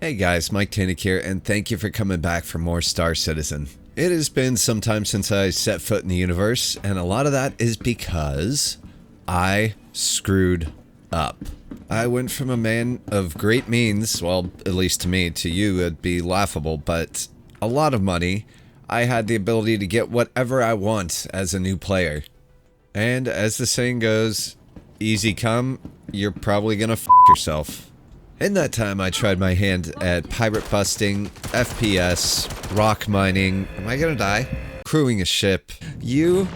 Hey guys, Mike Tannick here, and thank you for coming back for more Star Citizen. It has been some time since I set foot in the universe, and a lot of that is because I screwed up. I went from a man of great means, well, at least to me, to you it'd be laughable, but a lot of money. I had the ability to get whatever I want as a new player. And as the saying goes, easy come, you're probably gonna f*** yourself. In that time, I tried my hand at pirate busting, FPS, rock mining. Am I gonna die? Crewing a ship. You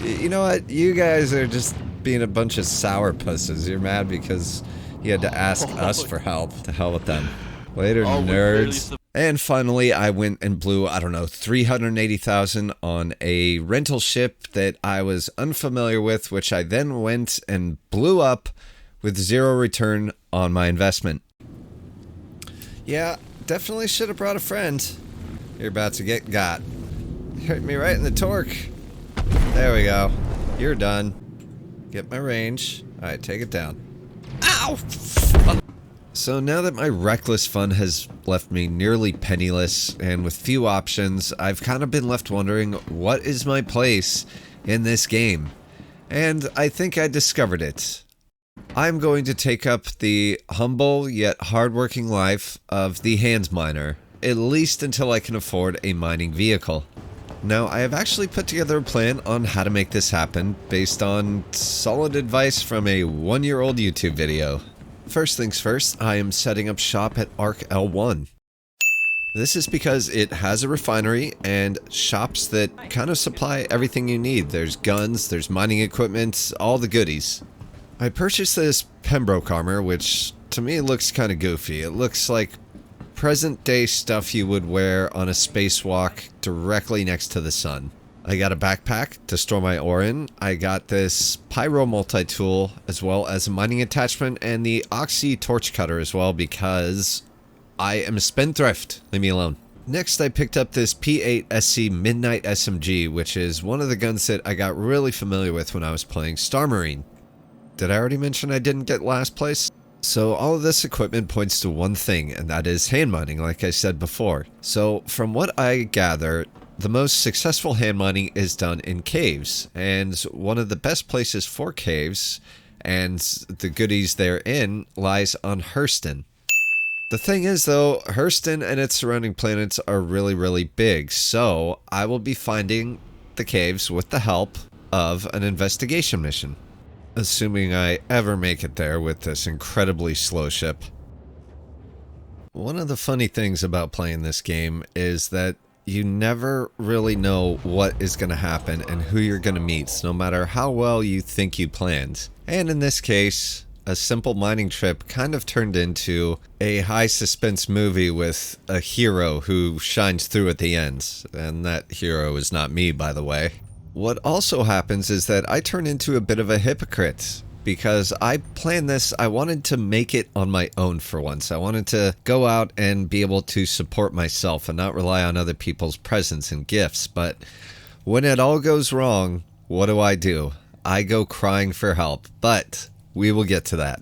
know what? You guys are just being a bunch of sourpusses. You're mad because you had to ask us for help. To hell with them. Later, nerds. And finally, I went and blew, I don't know, 380,000 on a rental ship that I was unfamiliar with, which I then went and blew up with zero return on my investment. Yeah, definitely should have brought a friend. You're about to get got. Hit me right in the torque. There we go. You're done. Get my range. Alright, take it down. Ow! So now that my reckless fun has left me nearly penniless and with few options, I've kind of been left wondering, what is my place in this game? And I think I discovered it. I'm going to take up the humble yet hardworking life of the hand miner, at least until I can afford a mining vehicle. Now, I have actually put together a plan on how to make this happen based on solid advice from a one-year-old YouTube video. First things first, I am setting up shop at Arc L1. This is because it has a refinery and shops that kind of supply everything you need. There's guns, there's mining equipment, all the goodies. I purchased this Pembroke armor, which to me looks kind of goofy. It looks like present-day stuff you would wear on a spacewalk directly next to the sun. I got a backpack to store my ore in. I got this Pyro multi-tool, as well as a mining attachment, and the Oxy torch cutter as well, because I am a spendthrift. Leave me alone. Next, I picked up this P8 SC Midnight SMG, which is one of the guns that I got really familiar with when I was playing Star Marine. Did I already mention I didn't get last place? So all of this equipment points to one thing, and that is hand mining, like I said before. So from what I gather, the most successful hand mining is done in caves, and one of the best places for caves, and the goodies therein, lies on Hurston. The thing is though, Hurston and its surrounding planets are really, really big, so I will be finding the caves with the help of an investigation mission. Assuming I ever make it there with this incredibly slow ship. One of the funny things about playing this game is that you never really know what is going to happen and who you're going to meet, no matter how well you think you planned. And in this case, a simple mining trip kind of turned into a high suspense movie with a hero who shines through at the end. And that hero is not me, by the way. What also happens is that I turn into a bit of a hypocrite, because I planned this. I wanted to make it on my own for once. I wanted to go out and be able to support myself and not rely on other people's presents and gifts. But when it all goes wrong, what do? I go crying for help, but we will get to that.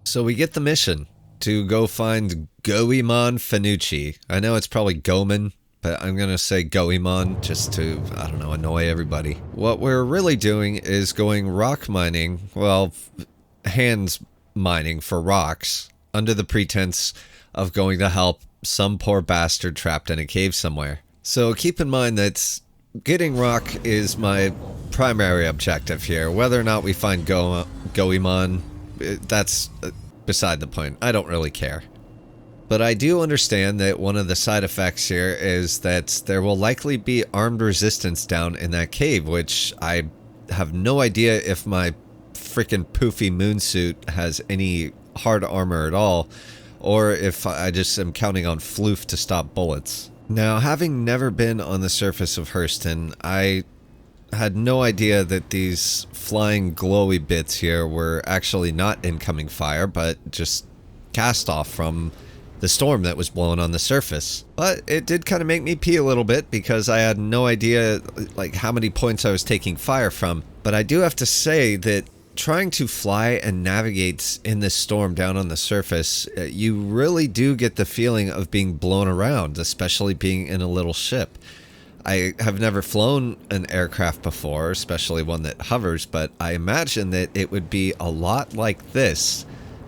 So we get the mission to go find Goemon Fanucci. I know it's probably Goemon, but I'm gonna say Goemon just to, I don't know, annoy everybody. What we're really doing is going rock mining, well, hand mining for rocks, under the pretense of going to help some poor bastard trapped in a cave somewhere. So keep in mind that getting rock is my primary objective here. Whether or not we find Goemon, that's beside the point. I don't really care. But I do understand that one of the side effects here is that there will likely be armed resistance down in that cave, which I have no idea if my freaking poofy moon suit has any hard armor at all, or if I just am counting on floof to stop bullets. Now, having never been on the surface of Hurston, I had no idea that these flying glowy bits here were actually not incoming fire, but just cast off from the storm that was blowing on the surface. But it did kind of make me pee a little bit because I had no idea like how many points I was taking fire from. But I do have to say that trying to fly and navigate in this storm down on the surface, you really do get the feeling of being blown around, especially being in a little ship. I have never flown an aircraft before, especially one that hovers, but I imagine that it would be a lot like this,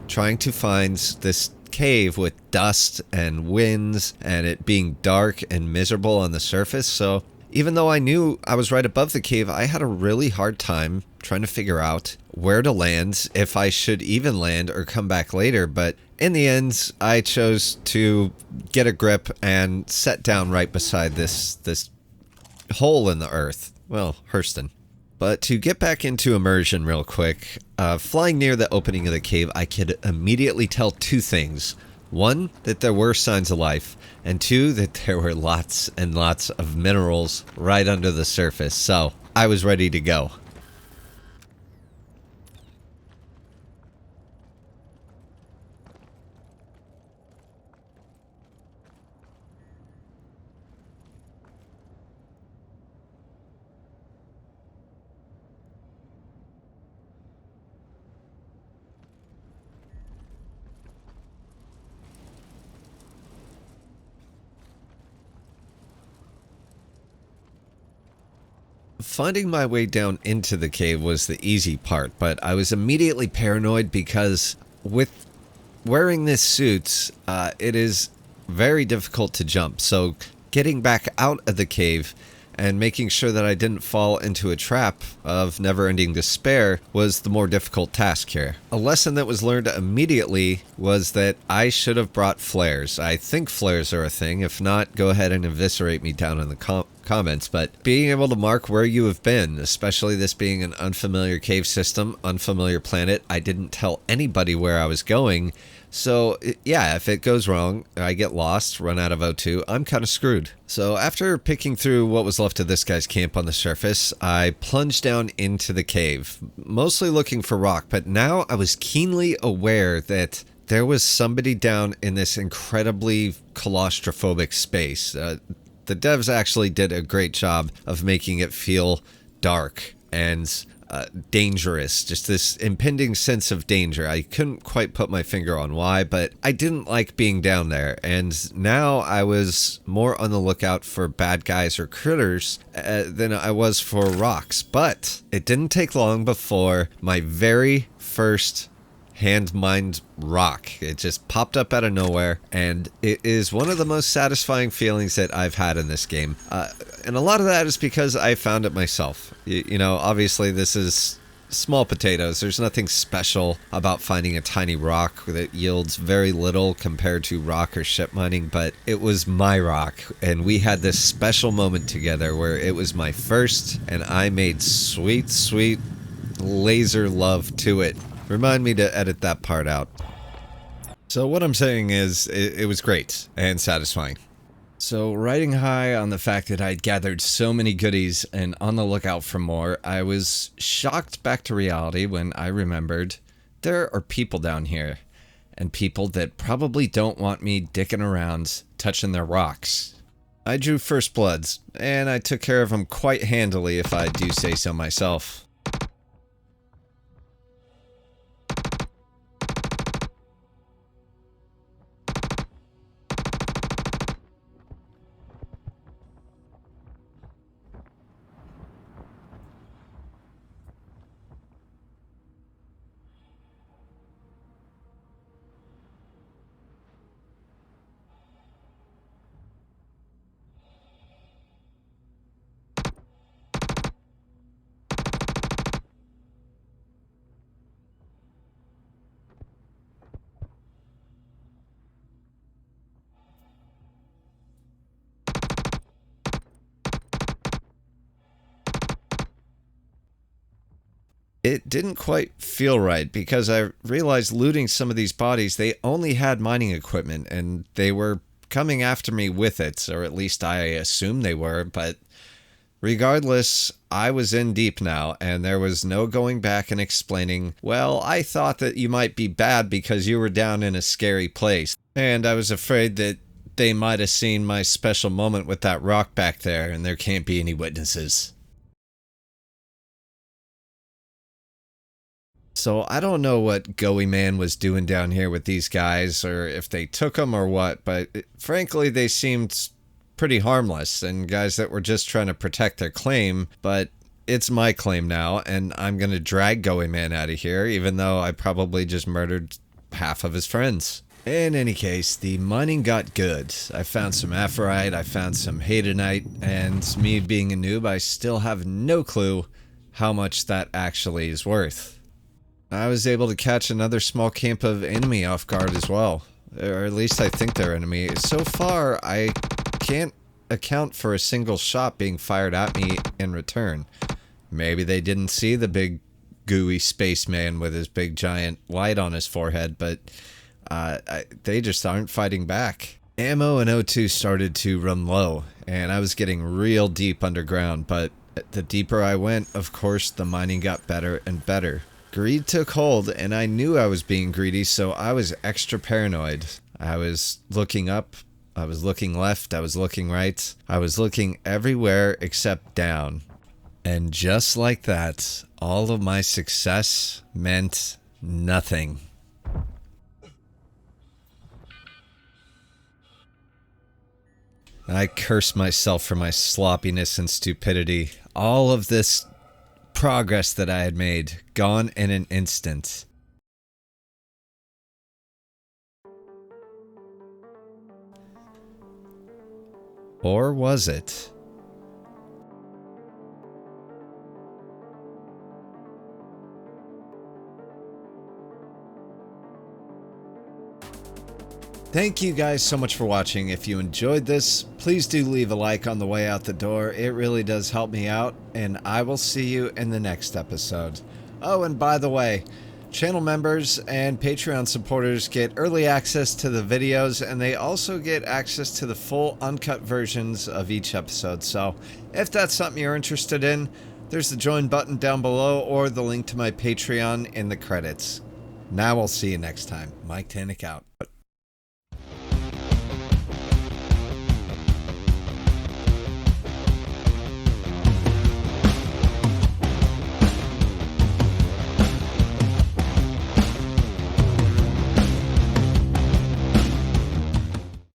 trying to find this cave with dust and winds and it being dark and miserable on the surface. So even though I knew I was right above the cave, I had a really hard time trying to figure out where to land, if I should even land or come back later. But in the end, I chose to get a grip and set down right beside this hole in the earth. Well, Hurston. But to get back into immersion real quick, flying near the opening of the cave, I could immediately tell two things. One, that there were signs of life, and two, that there were lots and lots of minerals right under the surface. So I was ready to go. Finding my way down into the cave was the easy part, but I was immediately paranoid because with wearing this suit, it is very difficult to jump. So getting back out of the cave and making sure that I didn't fall into a trap of never-ending despair was the more difficult task here. A lesson that was learned immediately was that I should have brought flares. I think flares are a thing. If not, go ahead and eviscerate me down in the comments. But being able to mark where you have been, especially this being an unfamiliar cave system, unfamiliar planet, I didn't tell anybody where I was going. So, yeah, if it goes wrong, I get lost, run out of O2, I'm kind of screwed. So after picking through what was left of this guy's camp on the surface, I plunged down into the cave, mostly looking for rock, but now I was keenly aware that there was somebody down in this incredibly claustrophobic space. The devs actually did a great job of making it feel dark and dangerous, just this impending sense of danger. I couldn't quite put my finger on why, but I didn't like being down there, and now I was more on the lookout for bad guys or critters than I was for rocks. But it didn't take long before my very first hand-mined rock. It just popped up out of nowhere, and it is one of the most satisfying feelings that I've had in this game. And a lot of that is because I found it myself. You know, obviously this is small potatoes. There's nothing special about finding a tiny rock that yields very little compared to rock or ship mining, but it was my rock, and we had this special moment together where it was my first, and I made sweet, sweet laser love to it. Remind me to edit that part out. So what I'm saying is, it was great and satisfying. So riding high on the fact that I'd gathered so many goodies and on the lookout for more, I was shocked back to reality when I remembered there are people down here, and people that probably don't want me dicking around touching their rocks. I drew first bloods, and I took care of them quite handily if I do say so myself. It didn't quite feel right because I realized looting some of these bodies, they only had mining equipment and they were coming after me with it, or at least I assumed they were, but regardless, I was in deep now and there was no going back and explaining, well, I thought that you might be bad because you were down in a scary place, and I was afraid that they might have seen my special moment with that rock back there and there can't be any witnesses. So I don't know what Goey Man was doing down here with these guys, or if they took them or what, but frankly they seemed pretty harmless and guys that were just trying to protect their claim. But it's my claim now, and I'm gonna drag Goey Man out of here, even though I probably just murdered half of his friends. In any case, the mining got good. I found some aphorite, I found some hadenite, and me being a noob, I still have no clue how much that actually is worth. I was able to catch another small camp of enemy off guard as well. Or at least I think they're enemy. So far, I can't account for a single shot being fired at me in return. Maybe they didn't see the big gooey spaceman with his big giant light on his forehead, but they just aren't fighting back. Ammo and O2 started to run low, and I was getting real deep underground, but the deeper I went, of course, the mining got better and better. Greed took hold, and I knew I was being greedy, so I was extra paranoid. I was looking up, I was looking left, I was looking right, I was looking everywhere except down. And just like that, all of my success meant nothing. I curse myself for my sloppiness and stupidity. All of this progress that I had made, gone in an instant. Or was it? Thank you guys so much for watching. If you enjoyed this, please do leave a like on the way out the door. It really does help me out, and I will see you in the next episode. Oh, and by the way, channel members and Patreon supporters get early access to the videos, and they also get access to the full uncut versions of each episode. So if that's something you're interested in, there's the join button down below or the link to my Patreon in the credits. Now we'll see you next time. Mike Tannick out.